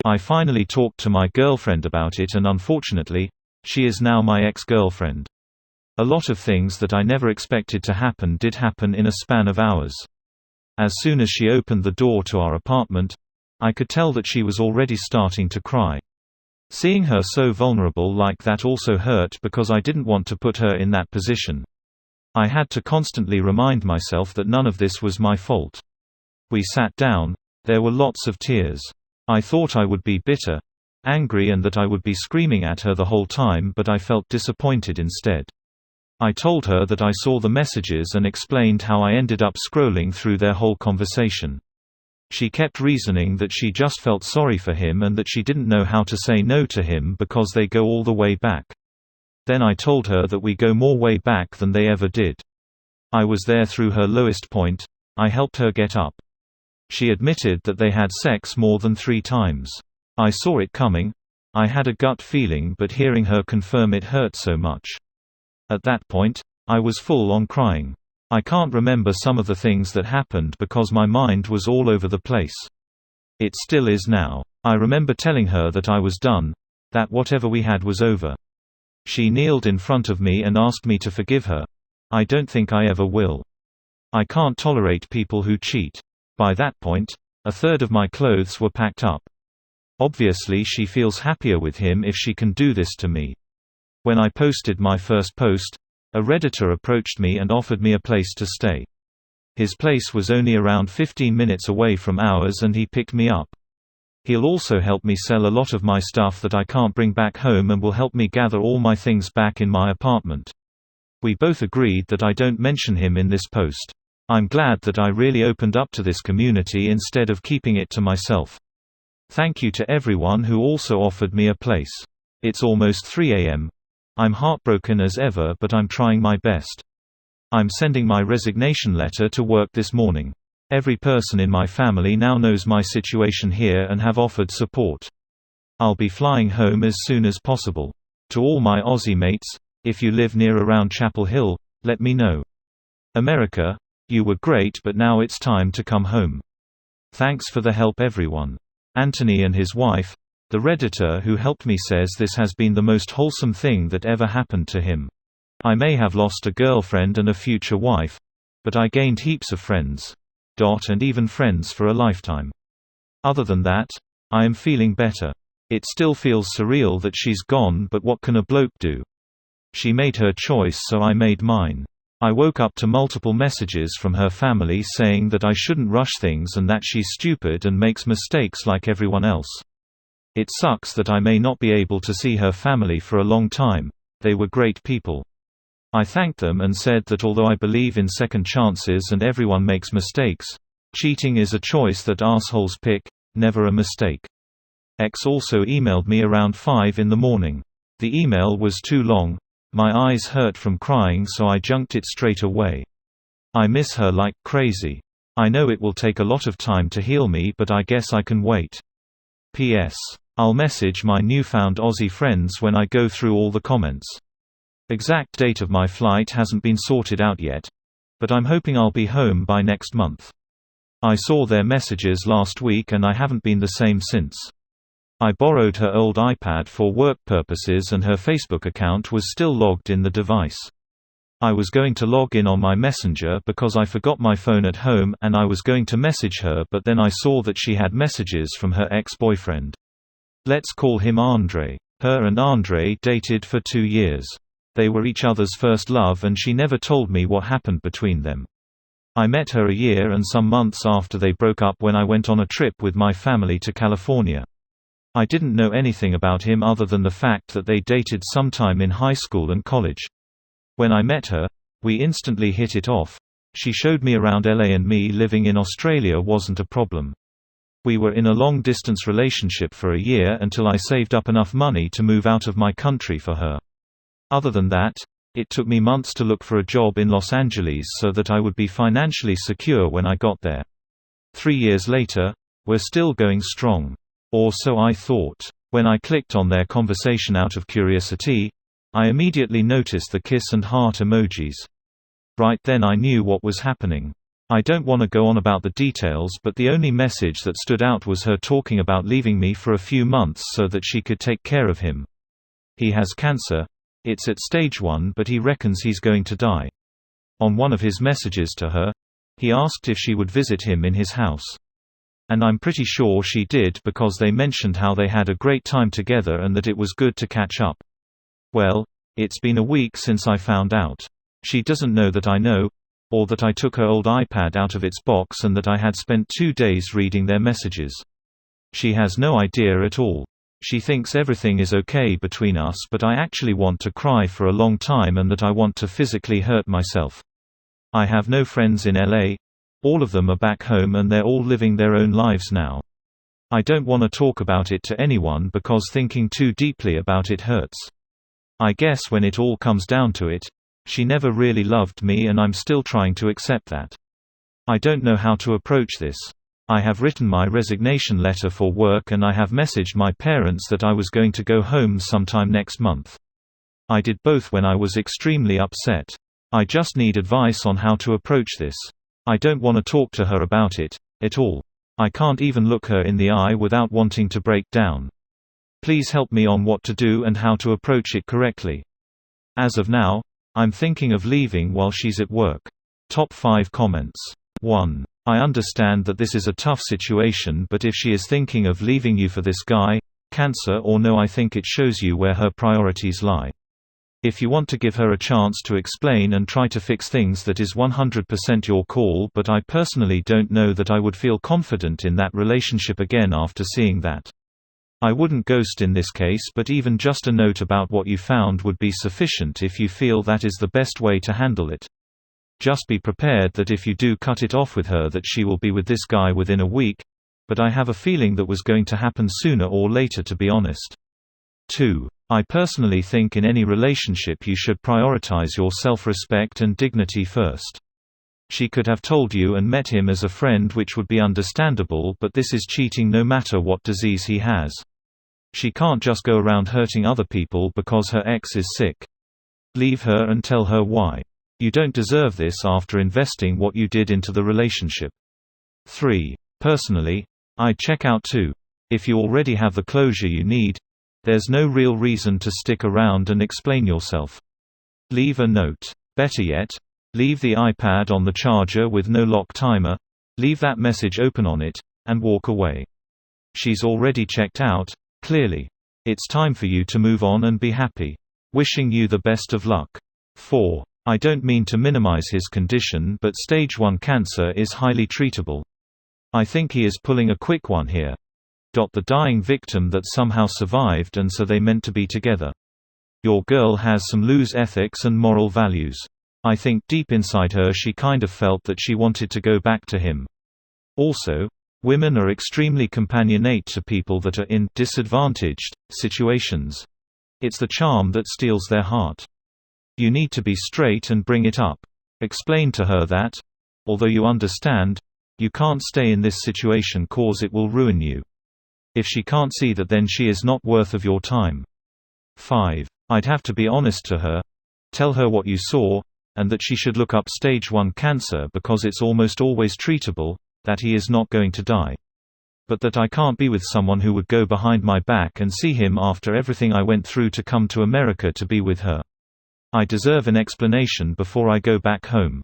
I finally talked to my girlfriend about it and unfortunately, she is now my ex-girlfriend. A lot of things that I never expected to happen did happen in a span of hours. As soon as she opened the door to our apartment, I could tell that she was already starting to cry. Seeing her so vulnerable like that also hurt because I didn't want to put her in that position. I had to constantly remind myself that none of this was my fault. We sat down. There were lots of tears. I thought I would be bitter, angry and that I would be screaming at her the whole time, but I felt disappointed instead. I told her that I saw the messages and explained how I ended up scrolling through their whole conversation. She kept reasoning that she just felt sorry for him and that she didn't know how to say no to him because they go all the way back. Then I told her that we go more way back than they ever did. I was there through her lowest point. I helped her get up. She admitted that they had sex more than 3 times. I saw it coming. I had a gut feeling, but hearing her confirm it hurt so much. At that point, I was full on crying. I can't remember some of the things that happened because my mind was all over the place. It still is now. I remember telling her that I was done, that whatever we had was over. She kneeled in front of me and asked me to forgive her. I don't think I ever will. I can't tolerate people who cheat. By that point, a third of my clothes were packed up. Obviously she feels happier with him if she can do this to me. When I posted my first post, a Redditor approached me and offered me a place to stay. His place was only around 15 minutes away from ours and he picked me up. He'll also help me sell a lot of my stuff that I can't bring back home and will help me gather all my things back in my apartment. We both agreed that I don't mention him in this post. I'm glad that I really opened up to this community instead of keeping it to myself. Thank you to everyone who also offered me a place. It's almost 3 a.m. I'm heartbroken as ever, but I'm trying my best. I'm sending my resignation letter to work this morning. Every person in my family now knows my situation here and have offered support. I'll be flying home as soon as possible. To all my Aussie mates, if you live near around Chapel Hill, let me know. America, you were great, but now it's time to come home. Thanks for the help, everyone. Anthony and his wife, the Redditor who helped me, says this has been the most wholesome thing that ever happened to him. I may have lost a girlfriend and a future wife, but I gained heaps of friends. And even friends for a lifetime. Other than that, I am feeling better. It still feels surreal that she's gone, but what can a bloke do? She made her choice, so I made mine. I woke up to multiple messages from her family saying that I shouldn't rush things and that she's stupid and makes mistakes like everyone else. It sucks that I may not be able to see her family for a long time. They were great people. I thanked them and said that although I believe in second chances and everyone makes mistakes, cheating is a choice that assholes pick, never a mistake. X also emailed me around 5 in the morning. The email was too long. My eyes hurt from crying, so I junked it straight away. I miss her like crazy. I know it will take a lot of time to heal me, but I guess I can wait. P.S. I'll message my newfound Aussie friends when I go through all the comments. Exact date of my flight hasn't been sorted out yet, but I'm hoping I'll be home by next month. I saw their messages last week and I haven't been the same since. I borrowed her old iPad for work purposes and her Facebook account was still logged in the device. I was going to log in on my Messenger because I forgot my phone at home and I was going to message her, but then I saw that she had messages from her ex-boyfriend. Let's call him Andre. Her and Andre dated for 2 years. They were each other's first love and she never told me what happened between them. I met her a year and some months after they broke up when I went on a trip with my family to California. I didn't know anything about him other than the fact that they dated sometime in high school and college. When I met her, we instantly hit it off. She showed me around LA and me living in Australia wasn't a problem. We were in a long-distance relationship for a year until I saved up enough money to move out of my country for her. Other than that, it took me months to look for a job in Los Angeles so that I would be financially secure when I got there. 3 years later, we're still going strong. Or so I thought. When I clicked on their conversation out of curiosity, I immediately noticed the kiss and heart emojis. Right then I knew what was happening. I don't want to go on about the details, but the only message that stood out was her talking about leaving me for a few months so that she could take care of him. He has cancer. It's at stage 1, but he reckons he's going to die. On one of his messages to her, he asked if she would visit him in his house. And I'm pretty sure she did, because they mentioned how they had a great time together and that it was good to catch up. Well, it's been a week since I found out. She doesn't know that I know, or that I took her old iPad out of its box and that I had spent 2 days reading their messages. She has no idea at all. She thinks everything is okay between us, but I actually want to cry for a long time and that I want to physically hurt myself. I have no friends in LA. All of them are back home and they're all living their own lives now. I don't want to talk about it to anyone because thinking too deeply about it hurts. I guess when it all comes down to it, she never really loved me and I'm still trying to accept that. I don't know how to approach this. I have written my resignation letter for work and I have messaged my parents that I was going to go home sometime next month. I did both when I was extremely upset. I just need advice on how to approach this. I don't want to talk to her about it, at all. I can't even look her in the eye without wanting to break down. Please help me on what to do and how to approach it correctly. As of now, I'm thinking of leaving while she's at work. Top 5 comments. 1. I understand that this is a tough situation, but if she is thinking of leaving you for this guy, cancer or no, I think it shows you where her priorities lie. If you want to give her a chance to explain and try to fix things, that is 100% your call, but I personally don't know that I would feel confident in that relationship again after seeing that. I wouldn't ghost in this case, but even just a note about what you found would be sufficient if you feel that is the best way to handle it. Just be prepared that if you do cut it off with her, that she will be with this guy within a week, but I have a feeling that was going to happen sooner or later, to be honest. 2. I personally think in any relationship you should prioritize your self-respect and dignity first. She could have told you and met him as a friend, which would be understandable, but this is cheating no matter what disease he has. She can't just go around hurting other people because her ex is sick. Leave her and tell her why. You don't deserve this after investing what you did into the relationship. 3. Personally, I'd check out too. If you already have the closure you need, there's no real reason to stick around and explain yourself. Leave a note. Better yet, leave the iPad on the charger with no lock timer, leave that message open on it, and walk away. She's already checked out, clearly. It's time for you to move on and be happy. Wishing you the best of luck. 4. I don't mean to minimize his condition, but stage 1 cancer is highly treatable. I think he is pulling a quick one here. The dying victim that somehow survived, and so they meant to be together. Your girl has some loose ethics and moral values. I think deep inside her she kind of felt that she wanted to go back to him. Also, women are extremely companionate to people that are in disadvantaged situations. It's the charm that steals their heart. You need to be straight and bring it up. Explain to her that, although you understand, you can't stay in this situation cause it will ruin you. If she can't see that, then she is not worth of your time. 5. I'd have to be honest to her. Tell her what you saw, and that she should look up stage 1 cancer because it's almost always treatable, that he is not going to die. But that I can't be with someone who would go behind my back and see him after everything I went through to come to America to be with her. I deserve an explanation before I go back home.